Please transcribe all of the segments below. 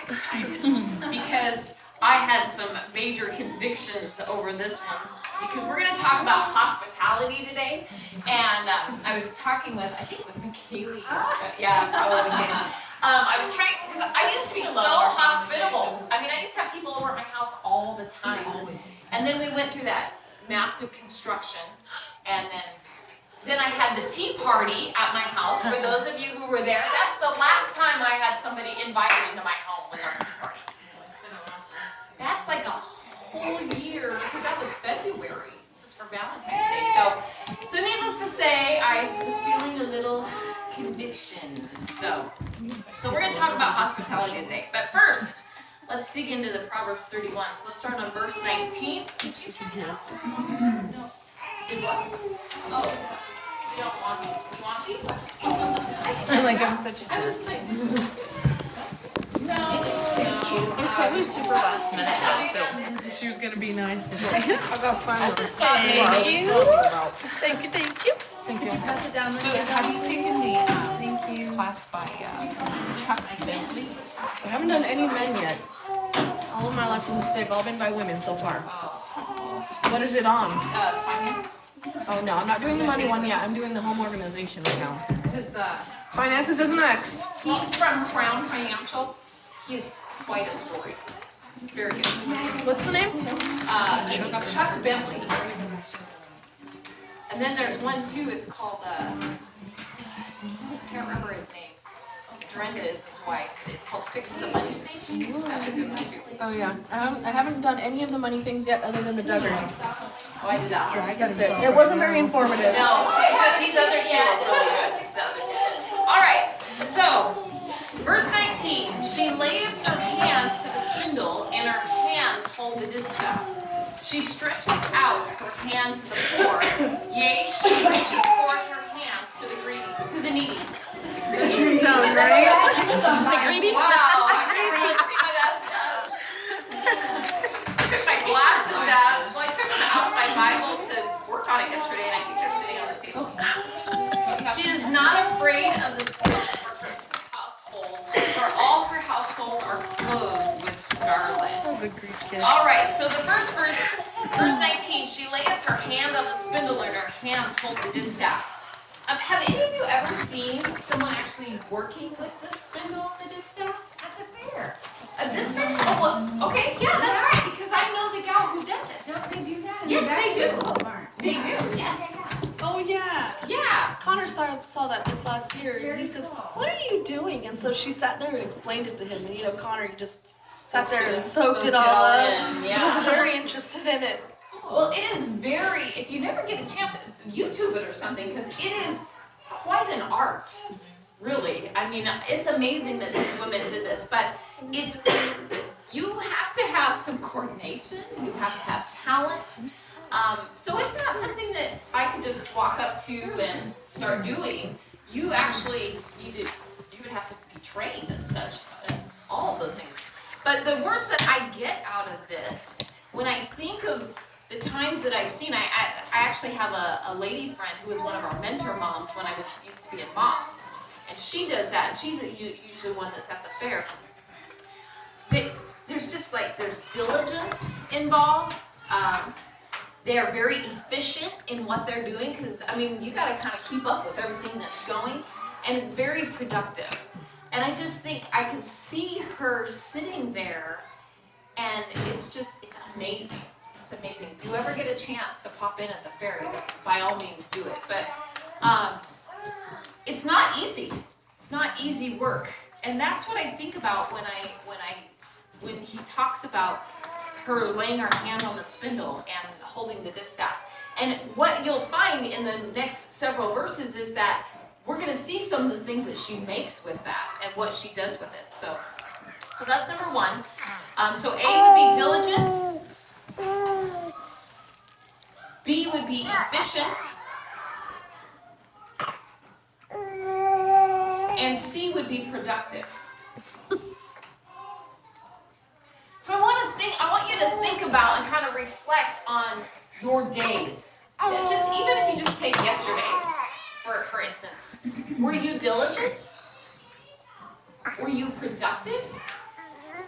next time because I had some major convictions over this one because we're going to talk about hospitality today. And I was talking with, I think it was Kaylee. Yeah, probably Kaylee. I was trying, because I used to be so hospitable. I mean, I used to have people over at my house all the time. And then we went through that massive construction. And then I had the tea party at my house. For those of you who were there, that's the last time I had somebody invited into my home was our tea party. That's like a whole year, because that was February. It was for Valentine's Day. So needless to say, I was feeling a little conviction. So we're going to talk about hospitality today. But first, let's dig into the Proverbs 31. So let's start on verse 19. No. Did what? Oh. You don't want these? You want these? I'm such a jerk. No. It's probably super last minute too. She was gonna be nice today. I got fun. Thank you. Thank you. Thank you. Pass it down. So have you taken the class by Chuck Bentley? I haven't done any men yet. All of my lessons, they've all been by women so far. What is it on? Finances. Oh no, I'm not doing the money one yet. I'm doing the home organization right now. Because Finances is next. he's from Crown Financial. He is quite a story. He's very good. What's the name? Chuck Bentley. And then there's one too. It's called I can't remember his name. Brenda is his wife. It's called Fix the Money. That's a good one too. Oh yeah. I haven't done any of the money things yet other than the Duggars. Oh, I did that one. That's it. It wasn't very informative. No, these other two are really good. The other two. All right. So, verse 19. She layeth her hands to the spindle, and her hands hold the distaff. She stretcheth out her hand to the poor. Yea, she reacheth forth her hands to the greedy, to the needy. So great. Greedy? Wow. I can't see my glasses. I took my glasses out. Well, I took them out of my Bible to work on it yesterday, and I think they're sitting on the table. She is not afraid of the smoke for her household, for all her household are clothed with scarlet. All right, so the first verse 19, she layeth her hand on the spindle, and her hands hold the distaff. Have any of you ever seen someone actually working with the spindle and the distaff? At the fair. At this fair? Oh, well, okay, yeah, that's right, because I know the gal who does it. Don't they do that? Yes, they do. Walmart. They do, yes. Oh yeah. Yeah. Connor saw that this last year, and he said, "What are you doing?" And so she sat there and explained it to him. And Connor just sat there and soaked it all up. He was very interested in it. Well, it is very, if you never get a chance, YouTube it or something, because it is quite an art, really. I mean, it's amazing that these women did this, but you have to have some coordination, you have to have talent. So it's not something that I could just walk up to and start doing. You actually you would have to be trained and such, and all of those things. But the words that I get out of this, when I think of the times that I've seen, I actually have a lady friend who was one of our mentor moms when I used to be in MOPS. And she does that, and she's usually one that's at the fair. There's just there's diligence involved. They are very efficient in what they're doing, because, I mean, you got to kind of keep up with everything that's going, and very productive. And I just think I could see her sitting there, and it's amazing. It's amazing. If you ever get a chance to pop in at the fair, by all means do it. But it's not easy. It's not easy work. And that's what I think about when he talks about her laying her hand on the spindle and holding the distaff. And what you'll find in the next several verses is that we're going to see some of the things that she makes with that and what she does with it. So that's number one. So A would be diligent. B would be efficient. And C would be productive. So I want you to think about and kind of reflect on your days. Just even if you just take yesterday, for instance. Were you diligent? Were you productive?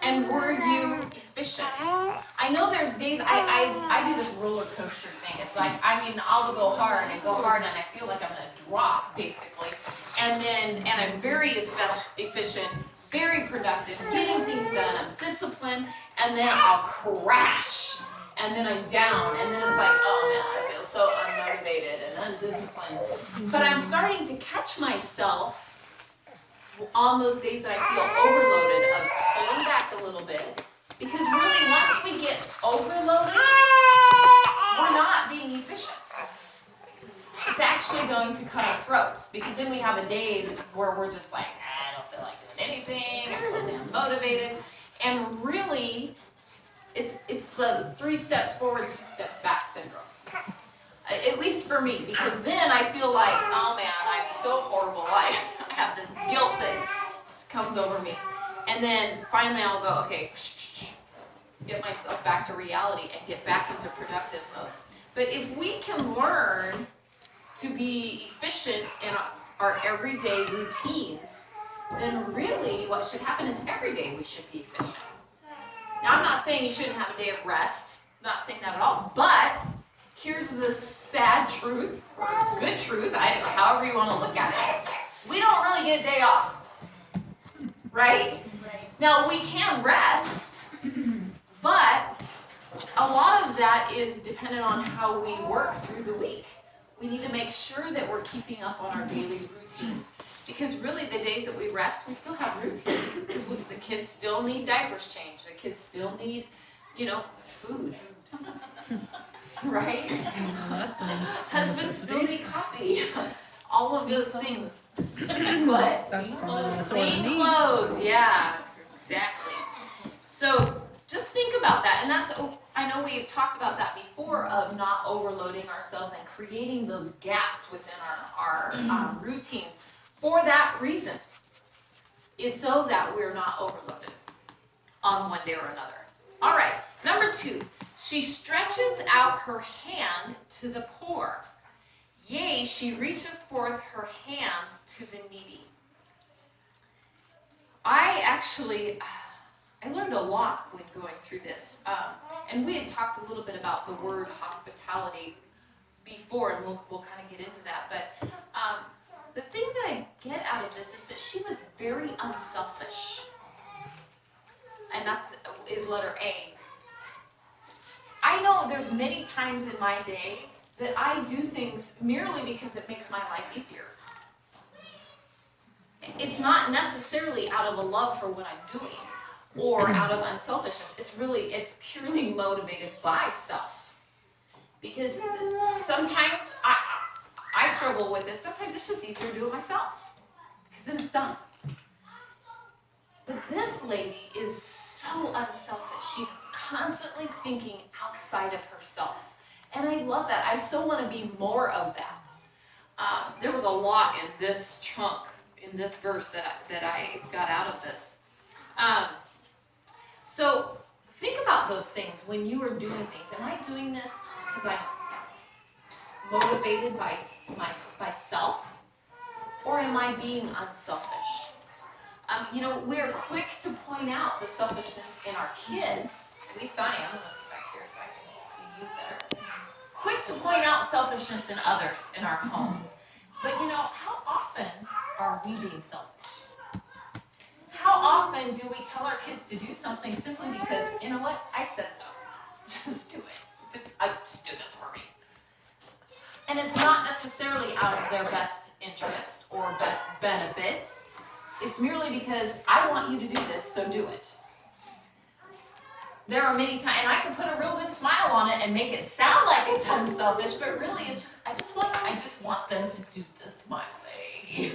And were you efficient? I know there's days, I do this roller coaster thing. It's like, I'll go hard and I feel like I'm gonna drop, basically. And I'm very efficient, very productive, getting things done, I'm disciplined, and then I'll crash. And then I'm down, and then it's like, oh man, I feel so unmotivated and undisciplined. But I'm starting to catch myself on those days that I feel overloaded of pulling back a little bit. Because really, once we get overloaded, we're not being efficient. It's actually going to cut our throats, because then we have a day where we're just like, I don't feel like doing anything, I'm totally unmotivated. And really, it's the 3 steps forward, 2 steps back syndrome. At least for me, because then I feel like, oh man, I'm so horrible. I have this guilt that comes over me. And then finally I'll go, okay, get myself back to reality and get back into productive mode. But if we can learn to be efficient in our everyday routines, then really what should happen is every day we should be efficient. Now, I'm not saying you shouldn't have a day of rest. I'm not saying that at all. But here's the sad truth, or good truth, however you want to look at it. We don't really get a day off, right? Now, we can rest, but a lot of that is dependent on how we work through the week. We need to make sure that we're keeping up on our daily routines. Because really, the days that we rest, we still have routines. Because the kids still need diapers changed. The kids still need, food. Right? That's nice. Husbands still need coffee. All of those things. What? That's Clean clothes. Yeah, exactly. So just think about that. And I know we've talked about that before, of not overloading ourselves and creating those gaps within our routines. For that reason, is so that we're not overloaded on one day or another. All right, number 2, she stretches out her hand to the poor. Yea, she reacheth forth her hands to the needy. I learned a lot when going through this. And we had talked a little bit about the word hospitality before, and we'll kind of get into that. But the thing that I get out of this is that she was very unselfish. And is letter A. I know there's many times in my day that I do things merely because it makes my life easier. It's not necessarily out of a love for what I'm doing or out of unselfishness. It's purely motivated by self. Because sometimes I struggle with this. Sometimes it's just easier to do it myself, because then it's done. But this lady is so unselfish. She's constantly thinking outside of herself. And I love that. I so want to be more of that. There was a lot in this chunk, in this verse that I got out of this. So think about those things when you are doing things. Am I doing this because I'm motivated by self, or am I being unselfish? We're quick to point out the selfishness in our kids. At least I am. Let's get back here so I can see you better. Quick to point out selfishness in others in our homes. But how often are we being selfish? How often do we tell our kids to do something simply because, you know what, I said so. Just do it. Just do this for me. And it's not necessarily out of their best interest or best benefit. It's merely because I want you to do this, so do it. There are many times, and I can put a real good smile on it and make it sound like it's unselfish, but really it's just, I just want them to do this my way.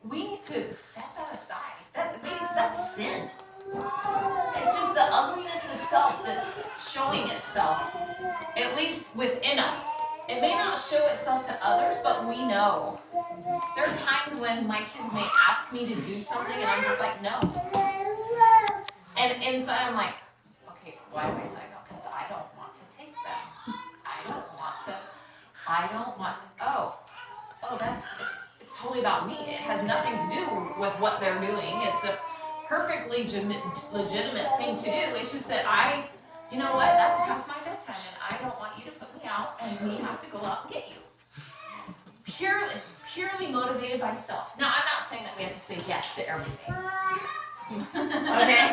We need to set that aside. That's sin. It's just the ugliness of self that's showing itself, at least within us. It may not show itself to others, but we know. There are times when my kids may ask me to do something, and I'm just like, no. And inside I'm like, okay, why am I telling them? Because I don't want to take them. I don't want to, it's totally about me. It has nothing to do with what they're doing. perfectly legitimate thing to do. It's just that you know what, that's past my bedtime, and I don't want you to put me out, and we have to go out and get you. Purely motivated by self. Now, I'm not saying that we have to say yes to everything. Okay?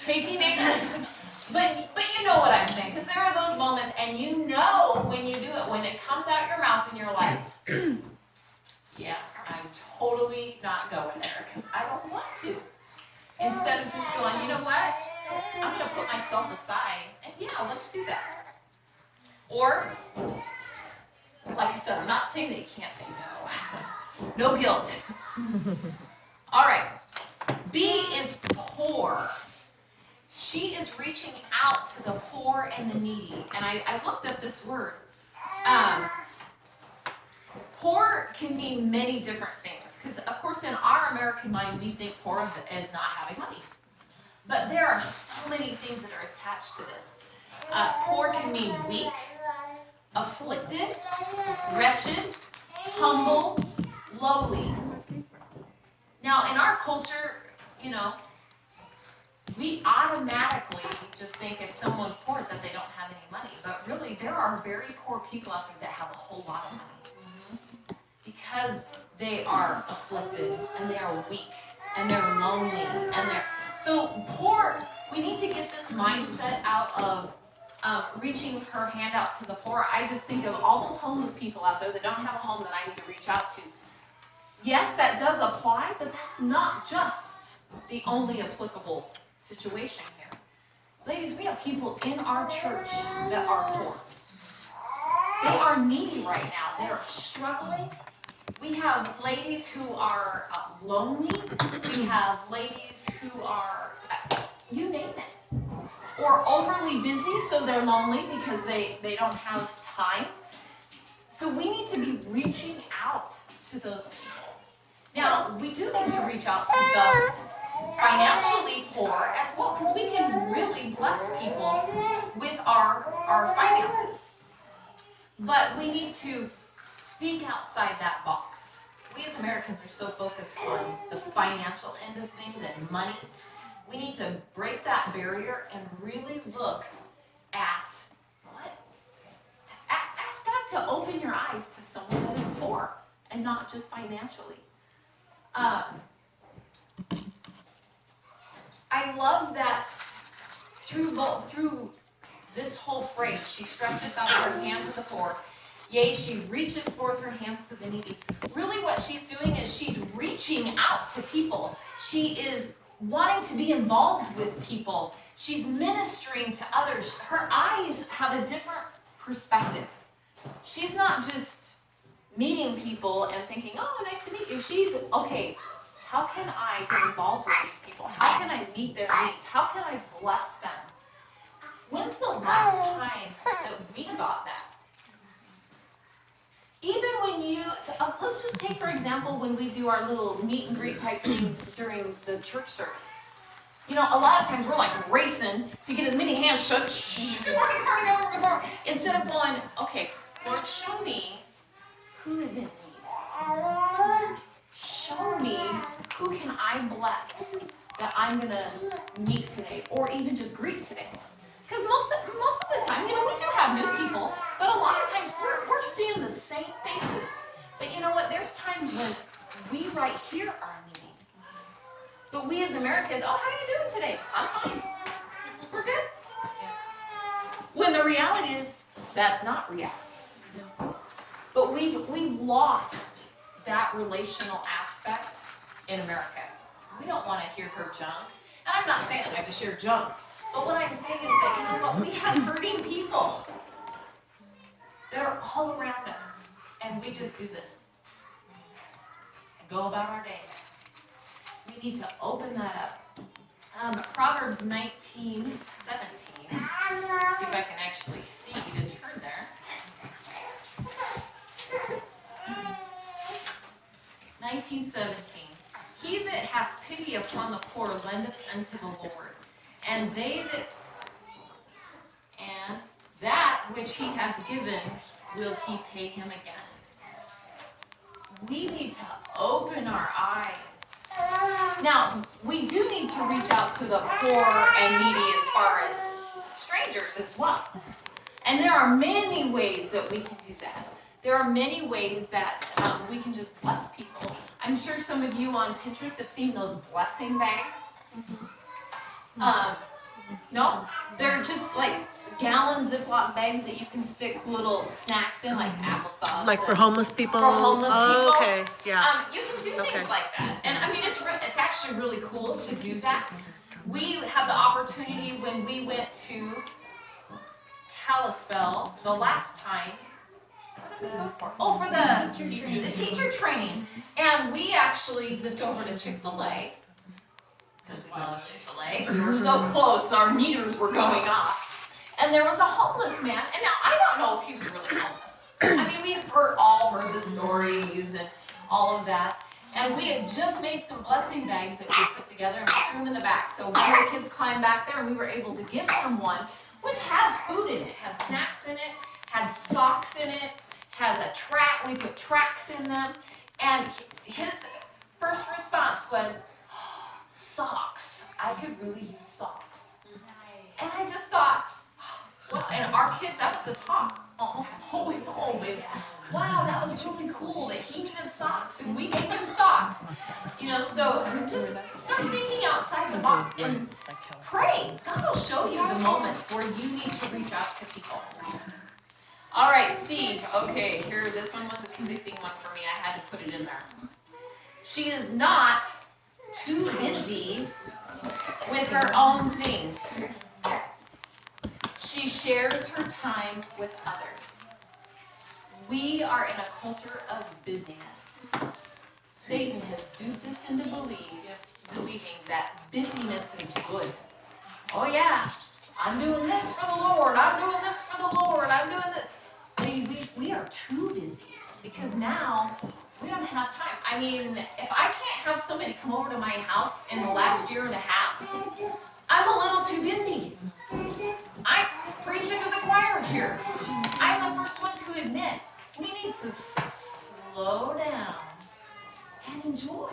Hey, teenagers. But you know what I'm saying, because there are those moments, and you know when you do it, when it comes out your mouth, and you're like, yeah, I'm totally not going there, because I don't want to. Instead of just going, you know what, I'm going to put myself aside, and yeah, let's do that. Or, like I said, I'm not saying that you can't say no. No guilt. All right. B is poor. She is reaching out to the poor and the needy. And I looked up this word. Poor can mean many different things. Because, of course, in our American mind, we think poor as not having money. But there are so many things that are attached to this. Poor can mean weak, afflicted, wretched, humble, lowly. Now, in our culture, you know, we automatically just think if someone's poor, it's that they don't have any money. But really, there are very poor people out there that have a whole lot of money. Because they are afflicted, and they are weak, and they're lonely, and they're... So poor, we need to get this mindset out of reaching her hand out to the poor. I just think of all those homeless people out there that don't have a home that I need to reach out to. Yes, that does apply, but that's not just the only applicable situation here. Ladies, we have people in our church that are poor. They are needy right now. They are struggling. We have ladies who are lonely. We have ladies who are, you name it, or overly busy, so they're lonely because they don't have time. So we need to be reaching out to those people. Now, we do need to reach out to the financially poor as well, because we can really bless people with our finances. But we need to think outside that box. We as Americans are so focused on the financial end of things and money. We need to break that barrier and really look at what? Ask God to open your eyes to someone that is poor and not just financially. I love that through this whole phrase, she stretcheth out her hand to the poor, yea, she reaches forth her hands to the needy. Really what she's doing is she's reaching out to people. She is wanting to be involved with people. She's ministering to others. Her eyes have a different perspective. She's not just meeting people and thinking, oh, nice to meet you. She's, okay, how can I get involved with these people? How can I meet their needs? How can I bless them? When's the last time that we thought that? Even when let's just take, for example, when we do our little meet and greet type things during the church service. You know, a lot of times we're like racing to get as many hands shut. Good morning, good morning, good morning. Instead of going, okay, Lord, show me who is in need. Show me who can I bless that I'm going to meet today, or even just greet today. Because most of the time, you know, we do have new people, but a lot of times we're seeing the same faces. But you know what? There's times when we right here are needy. But we as Americans, oh, how are you doing today? I'm fine. We're good. When the reality is, that's not reality. But we've lost that relational aspect in America. We don't want to hear her junk. And I'm not saying that we have to share junk. But what I'm saying is that, you know what, we have hurting people that are all around us, and we just do this and go about our day. We need to open that up. Proverbs 19:17. See if I can actually see to turn there. 19:17. He that hath pity upon the poor lendeth unto the Lord, and that which he hath given will he pay him again. We need to open our eyes Now, we do need to reach out to the poor and needy as far as strangers as well. And there are many ways that we can do that. There are many ways that we can just bless people. I'm sure some of you on Pinterest have seen those blessing bags. No? They're just like gallon Ziploc bags that you can stick little snacks in, like applesauce. Like for homeless people? For homeless people. Okay, yeah. You can do things like that. And I mean, it's actually really cool to do that. We had the opportunity when we went to Kalispell the last time. What did we go for? Oh, for the teacher training. And we actually zipped over to Chick-fil-A. Because we love Chick-fil-A. We were so close, our meters were going off. And there was a homeless man, and now I don't know if he was really homeless. I mean, we've all heard the stories and all of that. And we had just made some blessing bags that we put together and threw them in the back. So one of the kids climbed back there, and we were able to give him one, which has food in it, has snacks in it, had socks in it, has a track, we put tracks in them. And his first response was, socks. I could really use socks. And I just thought, well, and our kids, that was the talk almost going home. Is, wow, that was really cool that he needed socks and we gave him socks. You know, so just start thinking outside the box and pray. God will show you the moments where you need to reach out to people. All right, C. Okay, here, this one was a convicting one for me. I had to put it in there. She is not too busy with her own things. She shares her time with others. We are in a culture of busyness. Satan has duped us into believing that busyness is good. Oh yeah, I'm doing this for the Lord. I'm doing this for the Lord. I'm doing this. We are too busy because now we don't have time. I mean, if I can't have somebody come over to my house in the last year and a half, I'm a little too busy. I'm preaching to the choir here. I'm the first one to admit we need to slow down and enjoy.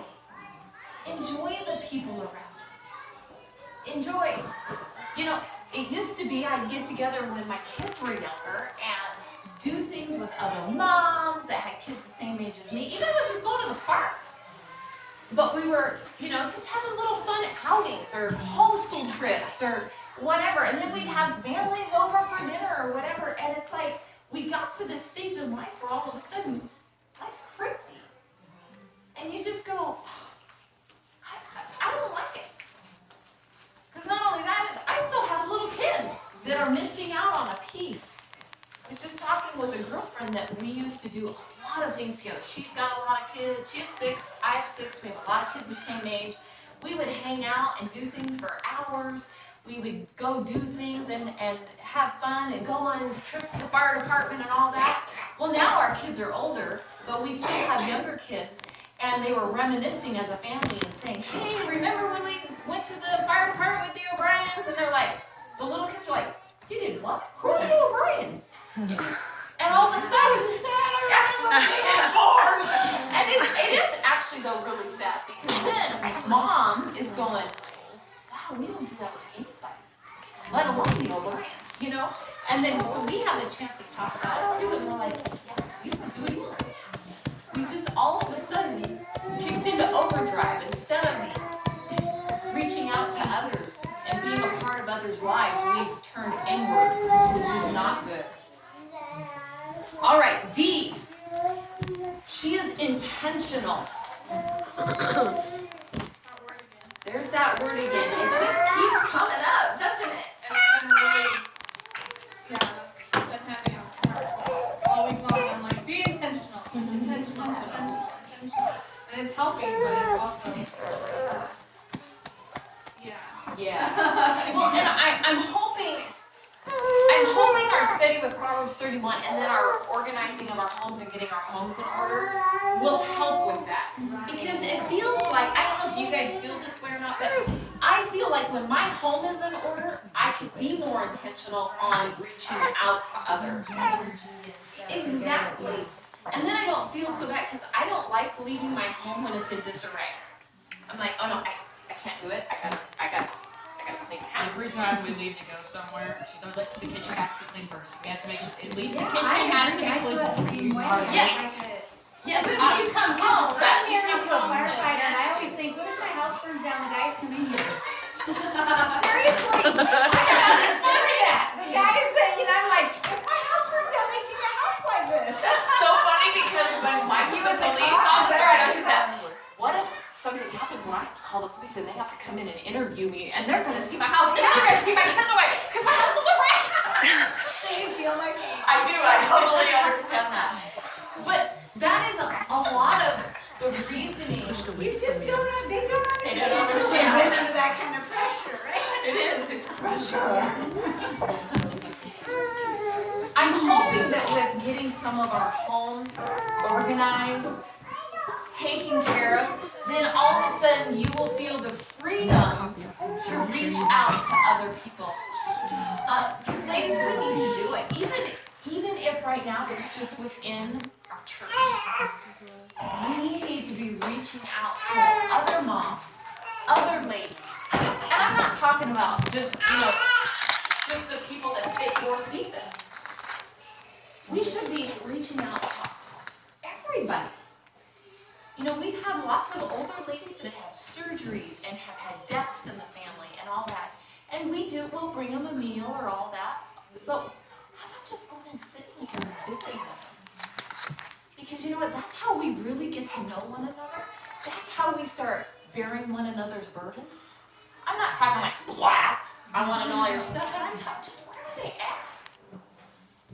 Enjoy the people around us. Enjoy. You know, it used to be I'd get together when my kids were younger and do things with other moms that had kids the same age as me. Even if it was just going to the park. But we were, you know, just having little fun outings or homeschool trips or whatever. And then we'd have families over for dinner or whatever. And it's like we got to this stage in life where all of a sudden life's crazy. And you just go, I don't like it. Because not only that is I still have little kids that are missing out on a piece. I was just talking with a girlfriend that we used to do a lot of things together. She's got a lot of kids. She has 6. I have 6. We have a lot of kids the same age. We would hang out and do things for hours. We would go do things and have fun and go on trips to the fire department and all that. Well, now our kids are older, but we still have younger kids. And they were reminiscing as a family and saying, hey, remember when we went to the fire department with the O'Briens? And they're like, the little kids are like, you did what? Who are the O'Briens? Yeah. And all of a sudden, and it is actually though really sad because then mom is going, wow, we don't do that with anybody, let alone the O'Briens, you know? And then so we had the chance to talk about it too, and we're like, yeah, we don't do it either. We just all of a sudden kicked into overdrive instead of reaching out to others and being a part of others' lives. We've turned inward, which is not good. All right, D. She is intentional. There's that word again. It just keeps coming up, doesn't it? It's been really, yeah, that's been heavy on my heart all week long. I'm like, be intentional, intentional. And it's helping, but it's also, yeah. Yeah. Well, and I'm hoping our study with Proverbs 31 and then our organizing of our homes and getting our homes in order will help with that. Because it feels like, I don't know if you guys feel this way or not, but I feel like when my home is in order, I can be more intentional on reaching out to others. Exactly. And then I don't feel so bad because I don't like leaving my home when it's in disarray. I'm like, oh no, I can't do it. I gotta clean the house. Every time we leave to go somewhere, she's always like, the kitchen has to be clean first. We have to make sure, at least the Yeah, kitchen I has to agree. be I clean feel the before same you way. are. Yes. Yes, When I- you come home, that's- I'm married to a that's- firefighter, and I always think, what if my house burns down, the guys come in here? Seriously? I consider that. The guys that, I'm like, if my house burns down, they see my house like this. That's so funny because when Mikey was a police officer, I always said, what if something happens and I have to call the police and they have to come in and interview me and they're gonna see my house and they're gonna take my kids away because my house is a wreck. So you feel my pain. I do, I totally understand that. But that is a lot of the reasoning. You just don't, they don't understand. They don't They've understand. been under that kind of pressure, right? It is, it's pressure. I'm hoping that with getting some of our homes organized, taken care of, then all of a sudden you will feel the freedom to reach out to other people. Because ladies, we need to do it. Even if right now it's just within our church. We need to be reaching out to other moms, other ladies. And I'm not talking about just the people that fit your season. We should be reaching out to everybody. We've had lots of older ladies that have had surgeries and have had deaths in the family and all that. And we'll bring them a meal or all that. But how about just going and sitting with them and visiting with them? Because you know what? That's how we really get to know one another. That's how we start bearing one another's burdens. I'm not talking like, blah, I want to know all your stuff, but I'm talking just where are they at?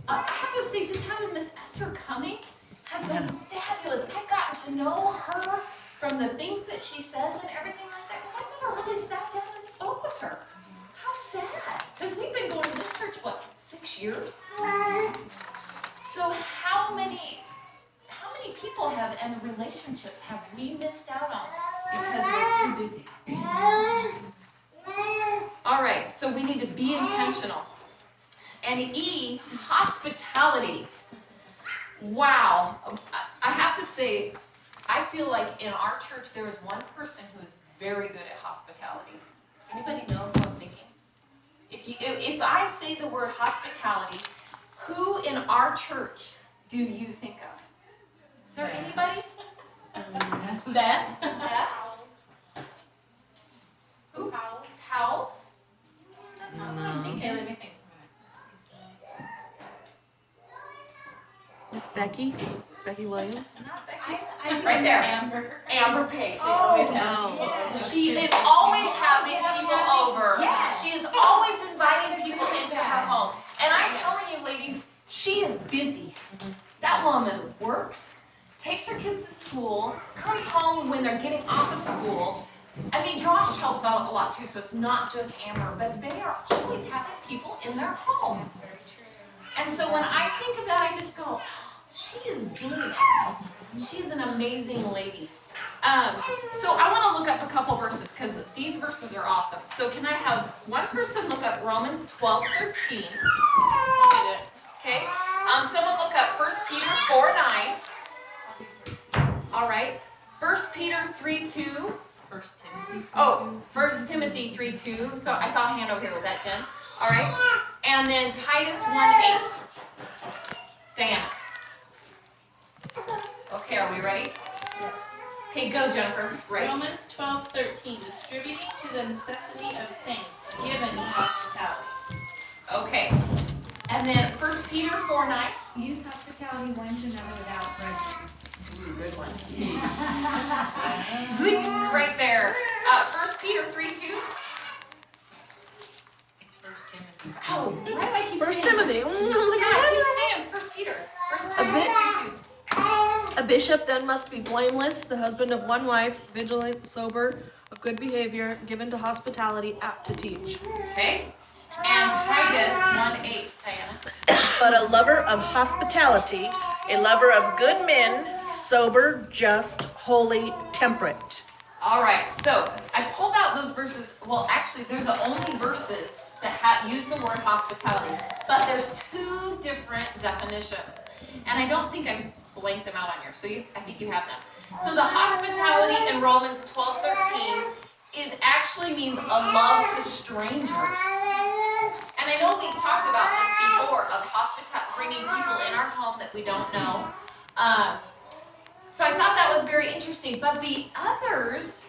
I have to say, just having Miss Esther coming has been fabulous. I've gotten to know her from the things that she says and everything like that, because I've never really sat down and spoke with her. How sad. Because we've been going to this church, 6 years? So how many people and relationships have we missed out on because we're too busy? All right, so we need to be intentional. And E, hospitality. Wow. I have to say, I feel like in our church there is one person who is very good at hospitality. Does anybody know who I'm thinking? If I say the word hospitality, who in our church do you think of? Is there anybody? Beth? Who? Howells? That's not what I'm thinking. Let me think. Miss Becky Williams. Not Becky. Right there. Amber Pace. Oh. She is always having people over. She is always inviting people into her home. And I'm telling you, ladies, she is busy. That woman works, takes her kids to school, comes home when they're getting off of school. I mean, Josh helps out a lot too, so it's not just Amber, but they are always having people in their home. That's very true. And so when I think of that, I just go, she is doing it. She's an amazing lady. So I want to look up a couple verses because these verses are awesome. So can I have one person look up Romans 12:13? Okay. Someone look up 1 Peter 4:9. All right. 1 Peter 3:2. 1 Timothy. Oh, 1 Timothy 3:2. So I saw a hand over here. Was that Jen? All right. And then Titus 1:8. Diana. Okay, are we ready? Yes. Okay, go, Jennifer. Race. Romans 12:13, distributing to the necessity of saints, given hospitality. Okay. And then 1 Peter 4:9. Use hospitality one to another without grudging. Good one. Zing, right there. 1 Peter 3:2. It's 1 Timothy. Oh, why do I keep First saying Timothy. Yeah, I keep saying 1 Peter. 1 Timothy 3:2. A bishop then must be blameless, the husband of one wife, vigilant, sober, of good behavior, given to hospitality, apt to teach. Okay. And Titus 1:8, Diana. But a lover of hospitality, a lover of good men, sober, just, holy, temperate. All right, so I pulled out those verses. Well, actually, they're the only verses that use the word hospitality. But there's 2 different definitions. And I don't think I blanked them out on here, so I think you have them. So the hospitality in Romans 12:13 actually means a love to strangers. And I know we've talked about this before of bringing people in our home that we don't know. So I thought that was very interesting. But the others,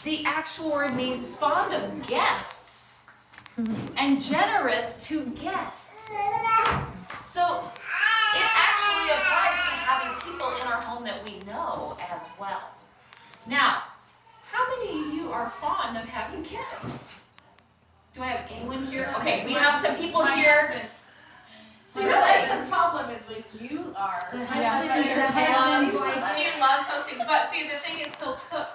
the actual word means fond of guests and generous to guests. So it actually applies to having people in our home that we know as well. Now, how many of you are fond of having guests? Do I have anyone here? Okay, we have some people here. See, that's the problem is with you are. The Yeah, husband is the husband's like, he loves hosting, but see, the thing is he'll cook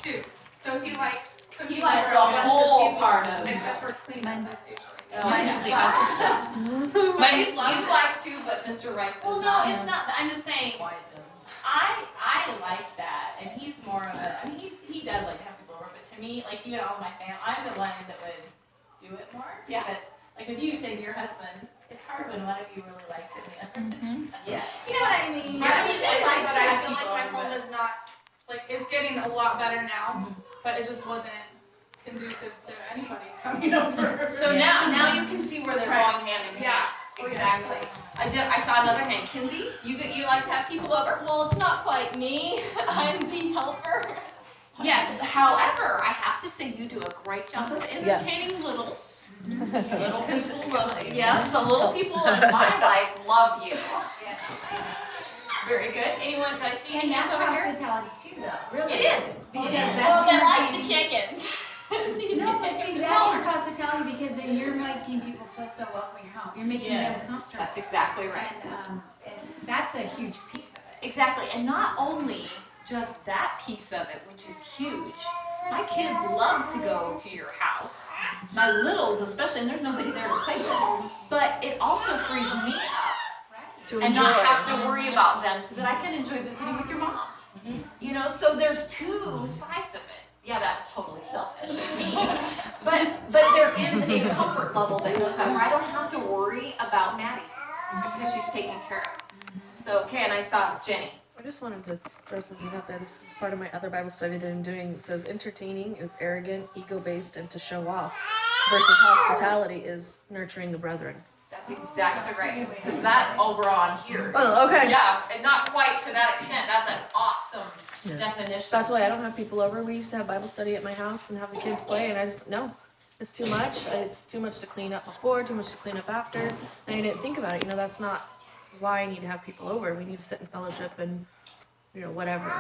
too. So he likes cooking. He likes for the a bunch of whole people, part of it. except for cleanup, that's usually. Mine's the opposite. Maybe you'd like to, but Mr. Rice does Well, no, not. it's not, I'm just saying, I like that, and he's more of a, I mean, he does like to have people over, but to me, like even all my family, I'm the one that would do it more. Yeah. But, like with you saying your husband, it's hard when one of you really likes it and the other. Yes. you know what I mean? I mean, they like but to I have feel like people my over, home but- is not, like, it's getting a lot better now, but it just wasn't conducive to anybody coming over. So now you can see where they're Right. going hand in hand. Yeah. Oh, yeah. Exactly. I saw another hand. Kinsey, you like to have people over? Well, it's not quite me. I'm the helper. Yes. However, I have to say you do a great job of entertaining littles. Little people love you. Yes, the little people in my life love you. Very good. Anyone? Did I see any And hands that's over here? hospitality too, though, really. It is. Because It is. Well, that's they like the entertaining. chickens. No, but see, that is hospitality because then you're making people feel so welcome in your home. You're making them Yes. comfortable. That's exactly right. And that's a huge piece of it. Exactly, and not only just that piece of it, which is huge. My kids love to go to your house. My littles especially, and there's nobody there to play with. But it also frees me up and not have to worry about them so that I can enjoy visiting with your mom. You know, so there's two sides of it. Yeah, that's totally selfish of me. But there is a comfort level that goes on where I don't have to worry about Maddie because she's taken care of. So, okay, and I saw Jenny. I just wanted to throw something out there. This is part of my other Bible study that I'm doing. It says entertaining is arrogant, ego-based, and to show off, versus hospitality is nurturing the brethren. That's exactly right, because that's over on here. Oh, okay. Yeah, and not quite to that extent. That's an awesome Yes. definition. That's why I don't have people over. We used to have Bible study at my house and have the kids play, and I just, no, it's too much. It's too much to clean up before, too much to clean up after. And I didn't think about it. You know, that's not why I need to have people over. We need to sit in fellowship and, you know, whatever.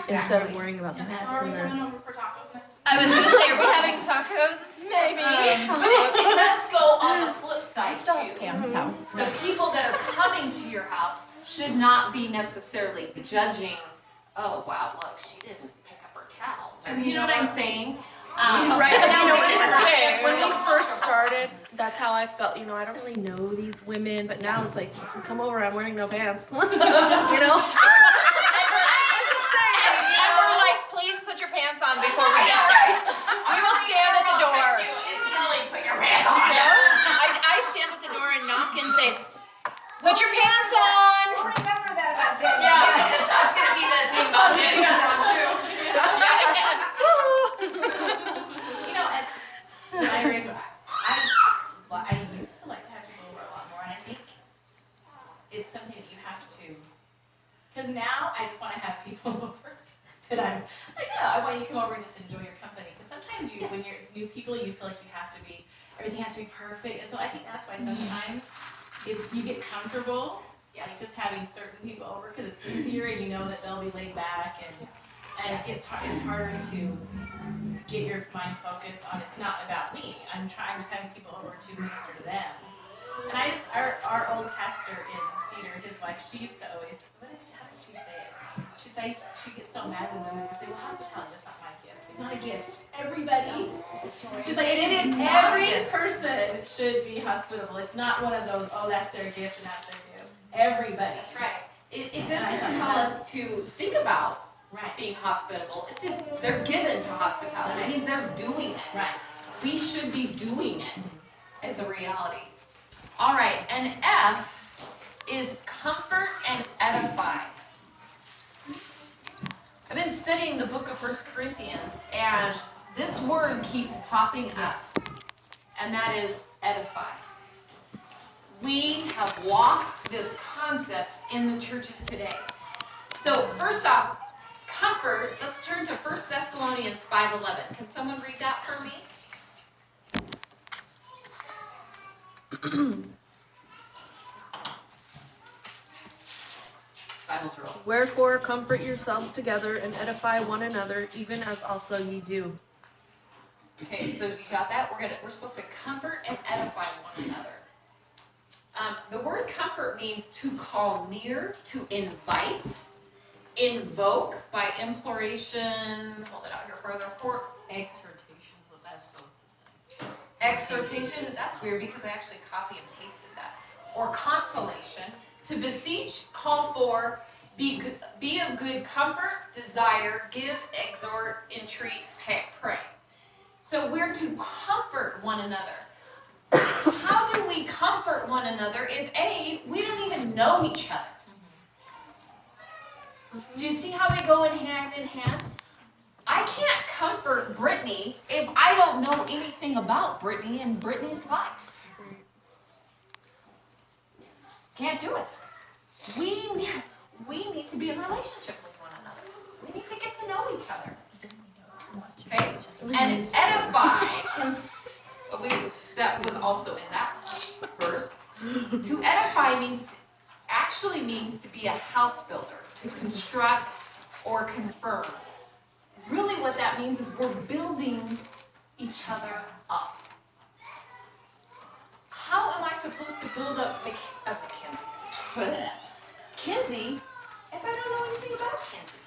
Instead of worrying about the mess Are we and the. coming over for tacos next week? I was gonna say, are we having tacos? Maybe. It does go on the flip side too. Pam's house. The people that are coming to your house should not be necessarily judging, oh, wow, look, she didn't pick up her towels. Or, you know what I'm saying? Right, but but you know, now when we first started, that's how I felt. You know, I don't really know these women, but now it's like, you can come over, I'm wearing no pants. You know? I'm just saying. And we're like, please put your pants on before we get there. We will stand at the door. It's really put your pants on. I stand at the door and knock and say, put your pants on. We'll remember that about Jenny. Yeah, that's gonna be the thing about Jenny. You know, at my race, I used to like to have people over a lot more, and I think it's something that you have to, because now I just want to have people over that I'm like, no, I want you to come over and just enjoy your company, because sometimes when it's new people, you feel like you have to be, everything has to be perfect, and so I think that's why sometimes you get comfortable, like just having certain people over, because it's easier, and you know that they'll be laid back, and it's harder to get your mind focused on it's not about me. I'm just having people over to minister to them. And our old pastor in Cedar, his wife, she used to always, how did she say it? She gets so mad when women would say, well, hospitality is just not my gift. It's not a gift. Everybody. She's like, it is, every person should be hospitable. It's not one of those, oh, that's their gift and that's their gift. Everybody. That's right. It doesn't tell us to think about Right. being hospitable. It says they're given to hospitality. It means they're doing it. Right. We should be doing it as a reality. All right, and F is comfort and edifies. I've been studying the book of 1 Corinthians, and this word keeps popping up, and that is edify. We have lost this concept in the churches today. So first off, comfort, let's turn to 1 Thessalonians 5:11. Can someone read that for me? Bible's rule. Wherefore comfort yourselves together and edify one another, even as also ye do. Okay, so you got that? We're supposed to comfort and edify one another. The word comfort means to call near, to invite, invoke by imploration. Hold it out here further. For Exhortation, so that's both the same. exhortation. That's weird because I actually copy and pasted that. Or consolation. To beseech, call for, be of good comfort, desire, give, exhort, entreat, pray. So we're to comfort one another. How do we comfort one another if A, we don't even know each other? Do you see how they go in hand? I can't comfort Brittany if I don't know anything about Brittany and Brittany's life. Can't do it. We need to be in relationship with one another. We need to get to know each other. Okay? And edify, that was also in that verse. To edify actually means to be a house builder, to construct or confirm. Really what that means is we're building each other up. How am I supposed to build up Kinsey if I don't know anything about Kinsey?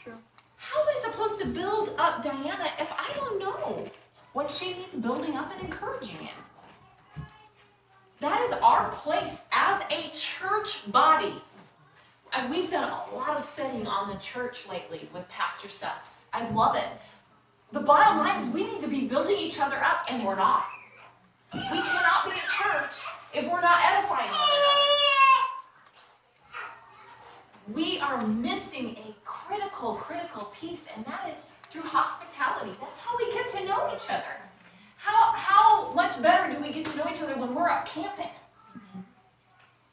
True. How am I supposed to build up Diana if I don't know what she needs building up and encouraging in? That is our place as a church body. And we've done a lot of studying on the church lately with Pastor Seth. I love it. The bottom line is we need to be building each other up, and we're not. We cannot be a church if we're not edifying one another. We are missing a critical piece, and that is through hospitality. That's how we get to know each other. How much better do we get to know each other when we're up camping?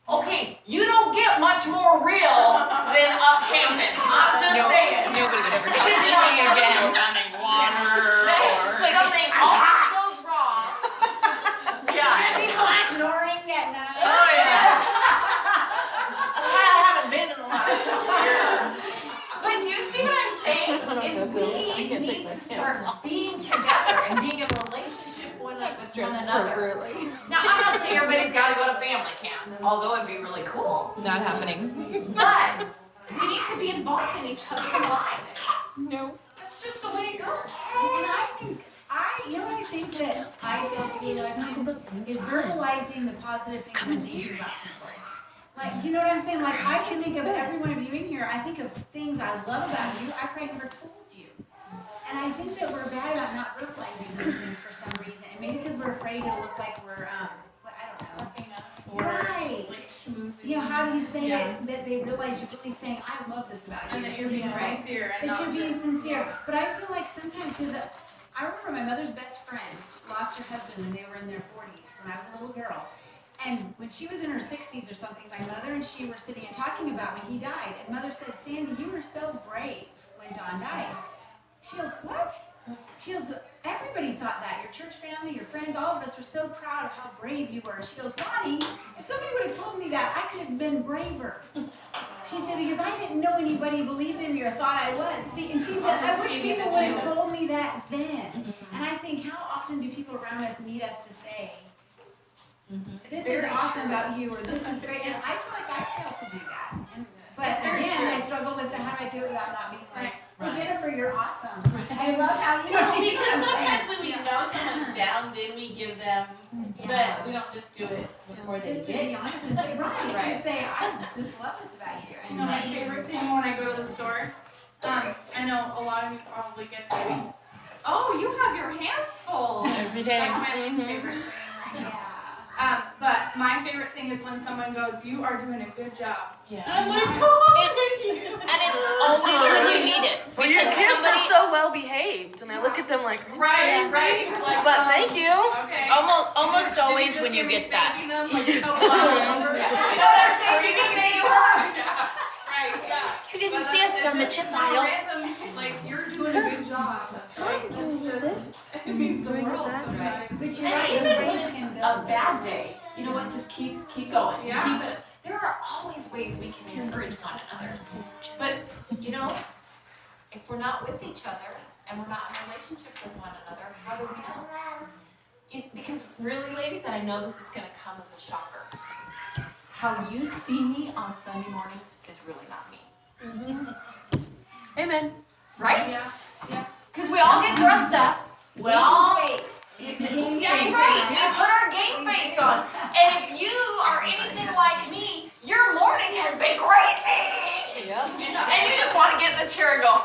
Okay, you don't get much more real than up camping. I'm just saying. Nobody would ever talk Because to you know me something- again. Running water or Something always goes wrong. Yeah. People snoring at night. Oh, yeah. I haven't been in the last couple of years. But do you see what I'm saying? Is we need to start being together and being in relationship with one another. Now, I'm not saying everybody's got to go to family camp, although it'd be really cool. Not happening. But we need to be involved in each other's lives. No. That's just the way it goes. And I think, you know what I think that I feel to be like is verbalizing the positive things that you do about people. Like, you know what I'm saying? Like, I can think of every one of you in here, I think of things I love about you, I probably never told you. And I think that we're bad about not verbalizing those things for some reason. And maybe because we're afraid it'll look like we're, I don't know. Something up or Right. like schmoozing. You know, how do you say Yeah. it that they realize you're really saying, I love this about you. And that you're being Right. sincere and That not you're being just- sincere. But I feel like sometimes, because I remember my mother's best friend lost her husband when they were in their 40s, when I was a little girl. And when she was in her 60s or something, my mother and she were sitting and talking about when he died. And Mother said, Sandy, you were so brave when Don died. She goes, what? She goes, everybody thought that. Your church family, your friends, all of us were so proud of how brave you were. She goes, Ronnie, if somebody would have told me that, I could have been braver. She said, because I didn't know anybody believed in me or thought I was. See, and she said, I wish people would have told me that then. And I think, how often do people around us need us to say, this is awesome about you, or this is great, and I feel like I fail to do that. But again, I struggle with the how do I do it without not being like, well, Jennifer, you're awesome. I love how you know. Because sometimes when we know someone's down, then we give them, but we don't just do it before they Just to get. be honest and say, right, Right. to say, I just love this about you. You know, my favorite thing when I go to the store, I know a lot of you probably get this. Oh, you have your hands full. Every day. That's my least favorite saying right now. Yeah. But my favorite thing is when someone goes, "You are doing a good job." Yeah. And I'm like, "Oh, thank you." And it's always when you need it. Well, your Because kids are somebody- so well behaved, and I look at them like, Right. Like, but thank you. Okay. Almost Did you always just when you hear me get that. spanking them, like, a couple hours over? They're screaming that you are. Yeah. Right. Yeah. You didn't But see us that's- down the it's just chip not aisle. Random, like, you're doing a good job. That's right. That's just, it means the world sometimes. But you're And right, even the when brains it's can a build. bad day, you know what, just keep going. Yeah. Keep it. There are always ways we can encourage one another. But, you know, if we're not with each other and we're not in a relationship with one another, how do we know? Because really, ladies, and I know this is going to come as a shocker, how you see me on Sunday mornings is really not me. Amen. Right? Yeah. Because we all get dressed up. We all It's a game That's changer. right. We put our game face on. And if you are anything like me, your morning has been crazy. Yep. And you just want to get in the chair and go,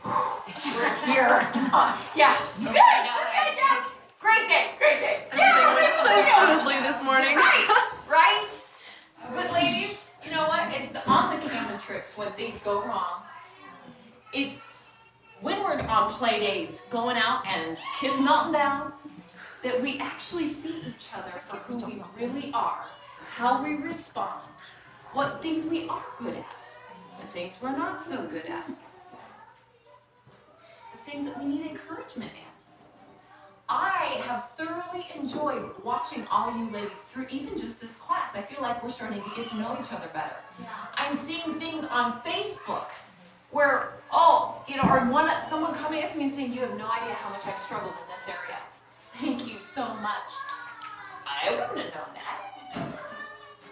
we're here. Yeah. Good. Yeah. Great day. Everything went so smoothly this morning. Right? But ladies, you know what? It's on the camera trips when things go wrong. It's when we're on play days, going out and kids melting down, that we actually see each other for who we really are, how we respond, what things we are good at, and things we're not so good at, the things that we need encouragement in. I have thoroughly enjoyed watching all you ladies through even just this class. I feel like we're starting to get to know each other better. I'm seeing things on Facebook where, or someone coming up to me and saying, you have no idea how much I've struggled in this area. Thank you so much. I wouldn't have known that.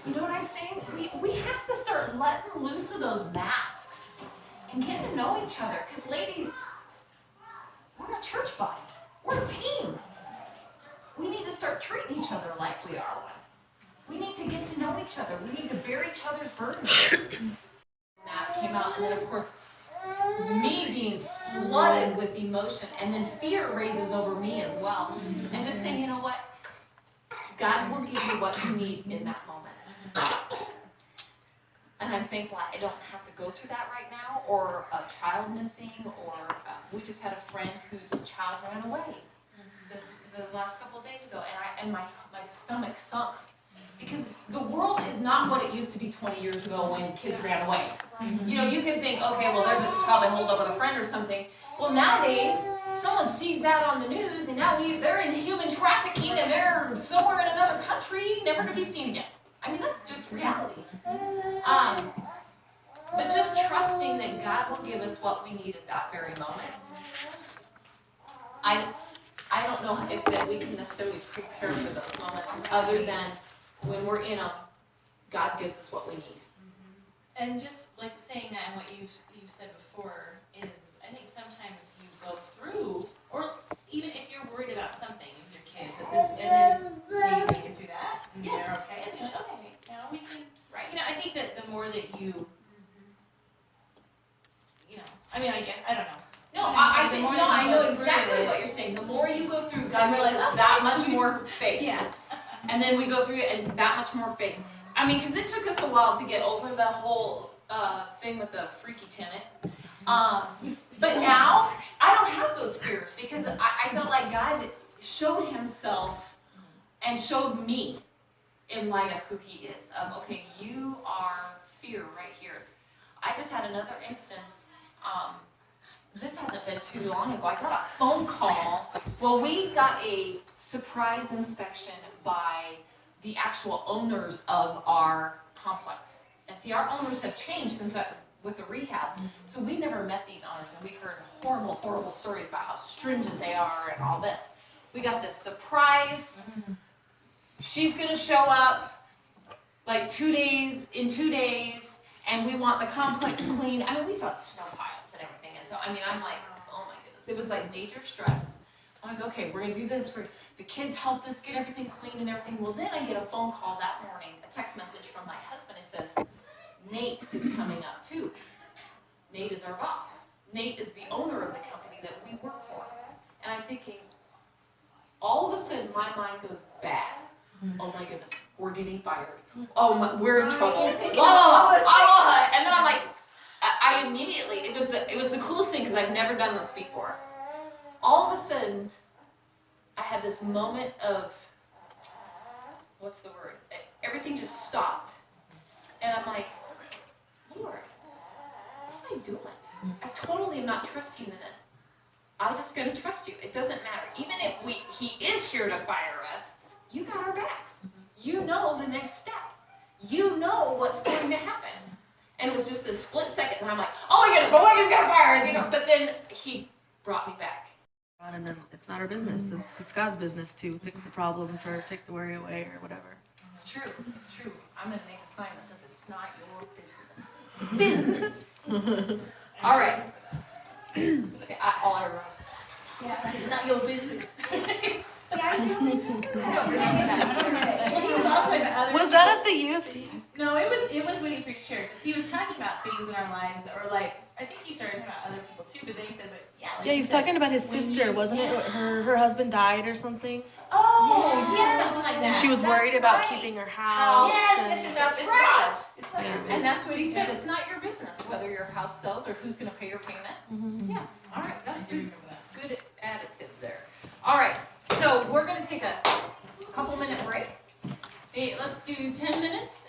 You know what I'm saying? We have to start letting loose of those masks and getting to know each other. Because ladies, we're a church body. We're a team. We need to start treating each other like we are one. We need to get to know each other. We need to bear each other's burdens. That came out, and then of course, me being flooded with emotion, and then fear raises over me as well. And just saying, you know what? God will give you what you need in that moment. And I'm thankful I don't have to go through that right now, or a child missing, or we just had a friend whose child ran away the last couple of days ago, and my stomach sunk. Because the world is not what it used to be 20 years ago when kids ran away. You know, you can think, okay, well, they're just probably holed up with a friend or something. Well, nowadays, someone sees that on the news, and now they're in human trafficking, and they're somewhere in another country, never to be seen again. I mean, that's just reality. But just trusting that God will give us what we need at that very moment. I don't know if that we can necessarily prepare for those moments other than when we're in them, God gives us what we need. And just like saying that and what you've said before is, I think sometimes you go through, or even if you're worried about something with your kids, and then you make it through that, and Yes. they're okay, and you're like, okay, now we can, right? You know, I think that the more that you know, I mean, I don't know. No, What I'm I saying, the think, more no, that you I go know through exactly it- what you're saying. The more you go through, God realize, realizes okay, that much we- more faith. Yeah. And then we go through it and that much more faith. I mean, because it took us a while to get over the whole thing with the freaky tenant. But now, I don't have those fears because I felt like God showed himself and showed me in light of who he is. Of, okay, you are fear right here. I just had another instance. This hasn't been too long ago. I got a phone call. Well, we got a surprise inspection by the actual owners of our complex. And see, our owners have changed since with the rehab. So we've never met these owners, and we've heard horrible, horrible stories about how stringent they are and all this. We got this surprise. She's gonna show up like 2 days, and we want the complex clean. I mean, we saw snow piles and everything. And so, I mean, I'm like, oh my goodness. It was like major stress. I'm like, okay, we're gonna do this. The kids helped us get everything clean and everything. Well, then I get a phone call that morning, a text message from my husband. It says, Nate is coming up too. Nate is our boss. Nate is the owner of the company that we work for. And I'm thinking, all of a sudden my mind goes bad. oh my goodness, we're getting fired. Oh my, we're in trouble. Blah, blah, blah, blah, blah. And then I'm like, I immediately, it was the coolest thing because I've never done this before. All of a sudden, I had this moment of, what's the word? Everything just stopped. And I'm like, Lord, what am I doing? I totally am not trusting in this. I'm just going to trust you. It doesn't matter. Even if he is here to fire us, you got our backs. You know the next step. You know what's going to happen. And it was just this split second when I'm like, oh my goodness, but what if he's going to fire us? You know, but then he brought me back. And then it's not our business. It's God's business to fix the problems or take the worry away or whatever. It's true. It's true. I'm gonna make a sign that says it's not your business. Business. All right. Okay, all I wrote. Yeah, it's not your business. See, I don't Well, he was also in other. Was that at the youth? No, it was when he preached here, because he was talking about things in our lives that were like, I think he started talking about other people too, but then he said, but yeah. Like Yeah, he was said, talking about his when sister, you- wasn't it? Her husband died or something. Oh, yes, something like that. And she was That's worried about right. keeping her house. and- That's It's right. not. It's not Yeah. your And that's what he said. It's not your business whether your house sells or who's going to pay your payment. Mhm. Yeah. All right. That's I do good. remember that. Good additive there. All right. So we're going to take a couple minute break. Hey, let's do 10 minutes.